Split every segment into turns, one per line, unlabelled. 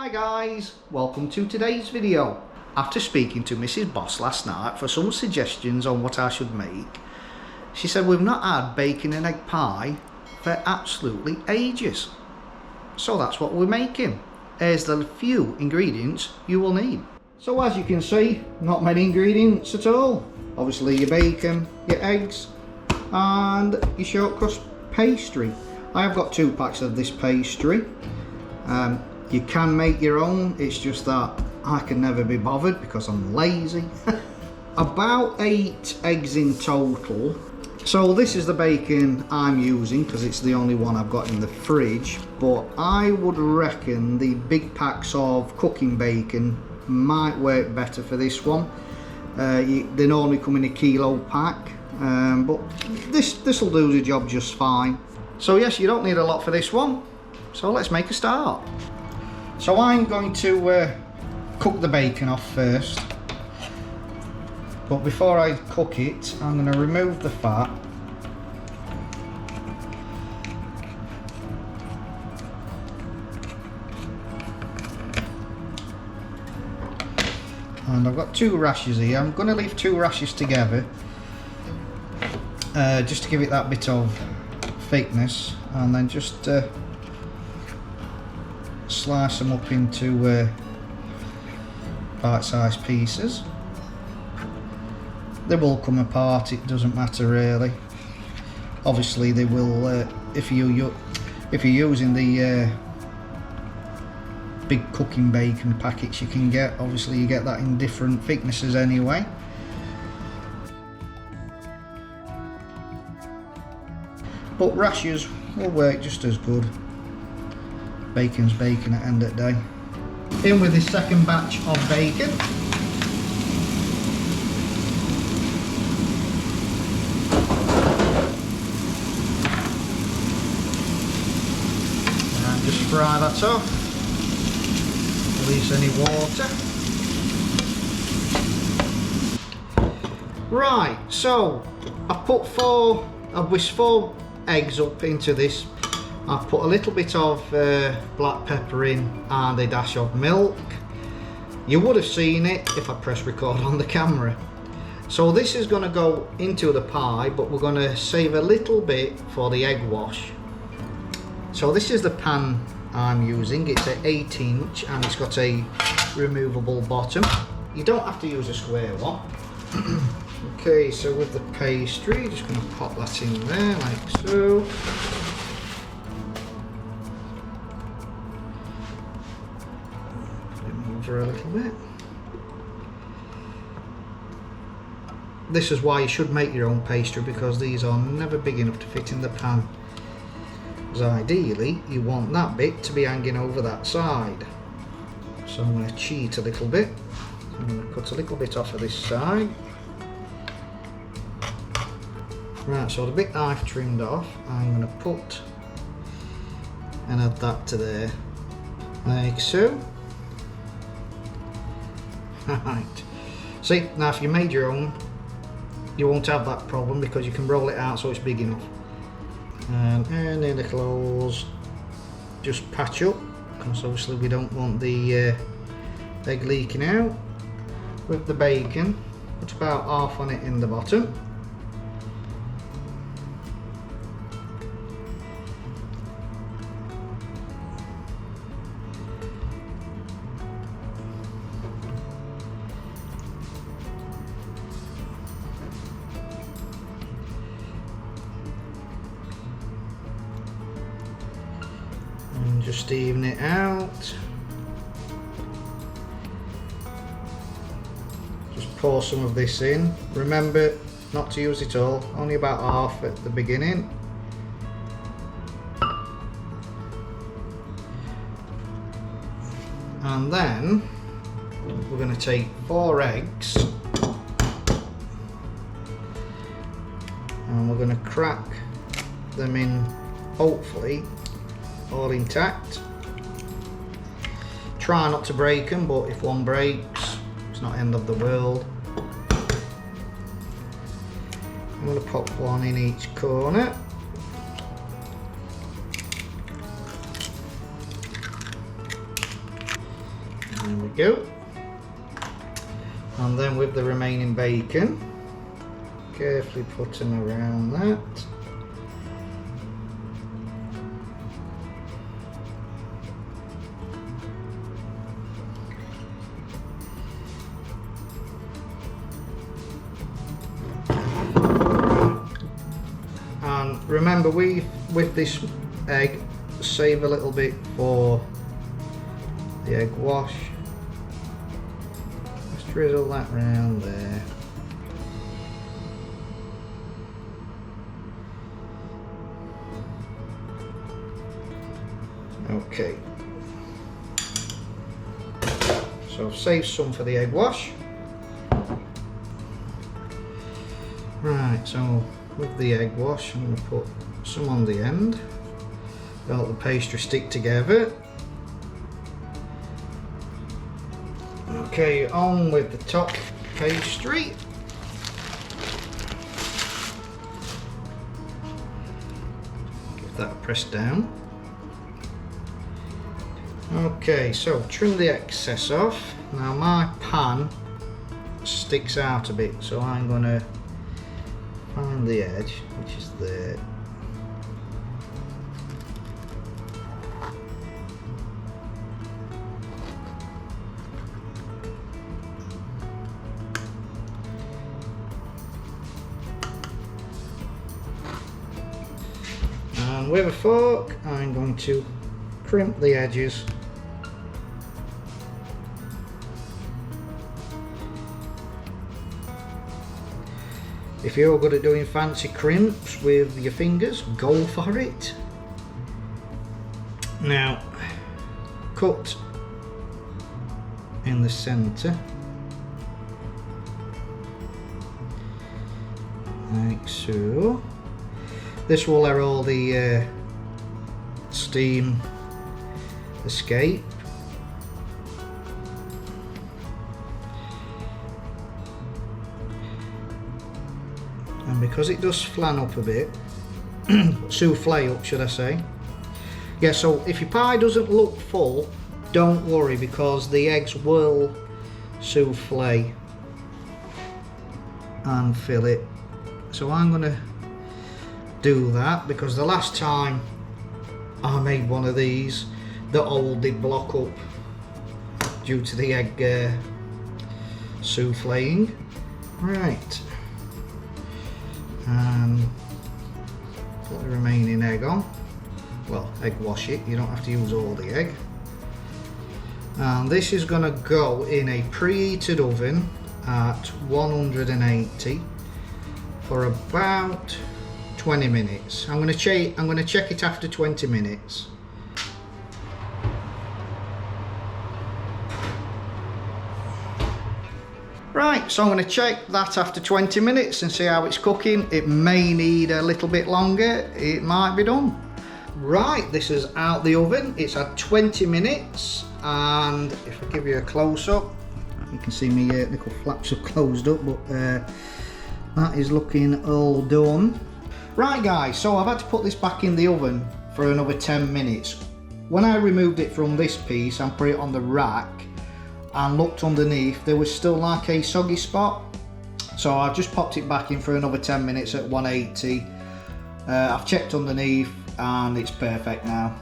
Hi guys, welcome to today's video. After speaking to Mrs. Boss last night for some suggestions on what I should make, she said we've not had bacon and egg pie for absolutely ages. So that's what we're making. Here's the few ingredients you will need. So as you can see, not many ingredients at all. Obviously your bacon, your eggs and your shortcrust pastry. I have got 2 packs of this pastry. You can make your own, it's just that I can never be bothered because I'm lazy. About 8 eggs in total. So this is the bacon I'm using because it's the only one I've got in the fridge, but I would reckon the big packs of cooking bacon might work better for this one. They normally come in a kilo pack, but this will do the job just fine. So yes, you don't need a lot for this one, so let's make a start. So I'm going to cook the bacon off first, but before I cook it I'm going to remove the fat. And I've got 2 rashers here. I'm going to leave 2 rashers together just to give it that bit of thickness, and then just slice them up into bite-sized pieces. They will come apart, it doesn't matter really. Obviously they will if you're using the big cooking bacon packets you can get, obviously you get that in different thicknesses anyway. But rashers will work just as good. Bacon's bacon at the end of the day. In with this second batch of bacon. And just fry that off. Release any water. Right, so I whisked 4 eggs up into this. I've put a little bit of black pepper in and a dash of milk. You would have seen it if I press record on the camera. So this is going to go into the pie, but we're going to save a little bit for the egg wash. So this is the pan I'm using. It's an 8-inch and it's got a removable bottom. You don't have to use a square one. Okay, so with the pastry, just going to pop that in there like so. A little bit. This is why you should make your own pastry, because these are never big enough to fit in the pan. Because ideally you want that bit to be hanging over that side. So I'm going to cheat a little bit. I'm going to cut a little bit off of this side. Right, so the bit I've trimmed off I'm going to put and add that to there like so. Right. See, now if you made your own, you won't have that problem because you can roll it out so it's big enough. And any little holes just patch up, because obviously we don't want the egg leaking out. With the bacon, put about half on it in the bottom. And just even it out. Just pour some of this in. Remember not to use it all, only about half at the beginning. And then we're going to take 4 eggs and we're going to crack them in, hopefully all intact. Try not to break them, but if one breaks, it's not the end of the world. I'm going to pop one in each corner. There we go. And then with the remaining bacon, carefully put them around that. And remember, with this egg, save a little bit for the egg wash. Just drizzle that round there. Okay. So I've saved some for the egg wash. Right, so with the egg wash, I'm going to put some on the end. Let the pastry stick together. Okay, on with the top pastry. Give that a press down. Okay, so trim the excess off. Now my pan sticks out a bit, so I'm going to find the edge, which is there. And with a fork, I'm going to crimp the edges. If you're good at doing fancy crimps with your fingers, go for it. Now, cut in the centre, like so. This will let all the steam escape. And because it does flan up a bit, souffle up should I say. Yeah, so if your pie doesn't look full, don't worry, because the eggs will souffle and fill it. So I'm going to do that, because the last time I made one of these, the hole did block up due to the egg souffling. Right. And put the remaining egg on. Well, egg wash it, you don't have to use all the egg. And this is going to go in a preheated oven at 180 for about 20 minutes. I'm going to check it after 20 minutes. Right, so I'm going to check that after 20 minutes and see how it's cooking. It may need a little bit longer, it might be done. Right, this is out the oven. It's had 20 minutes, and if I give you a close-up, you can see my little flaps have closed up, but that is looking all done. Right guys, so I've had to put this back in the oven for another 10 minutes. When I removed it from this piece and put it on the rack and looked underneath, there was still like a soggy spot. So I've just popped it back in for another 10 minutes at 180. I've checked underneath and it's perfect now.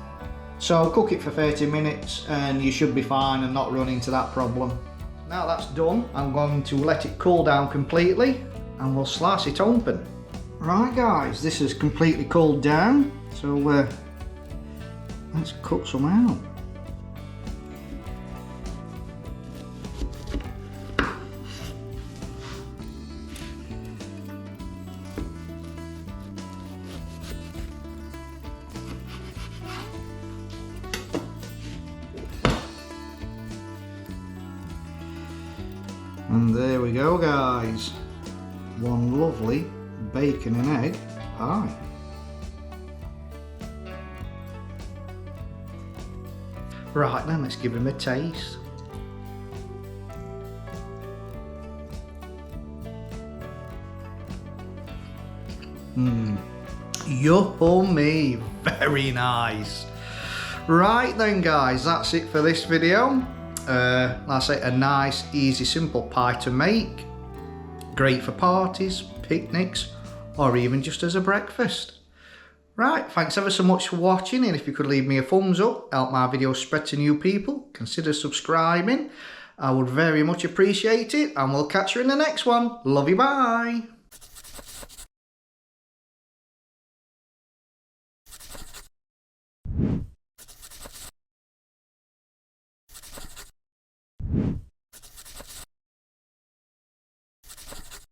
So cook it for 30 minutes and you should be fine and not run into that problem. Now that's done, I'm going to let it cool down completely and we'll slice it open. Right guys, this has completely cooled down, so let's cut some out. And there we go guys, one lovely bacon and egg pie. Right then, let's give him a taste. Yummy, very nice. Right then guys, that's it for this video. Like I say, a nice, easy, simple pie to make. Great for parties, picnics, or even just as a breakfast. Right, thanks ever so much for watching, and if you could leave me a thumbs up, help my videos spread to new people, consider subscribing. I would very much appreciate it, and we'll catch you in the next one. Love you, bye.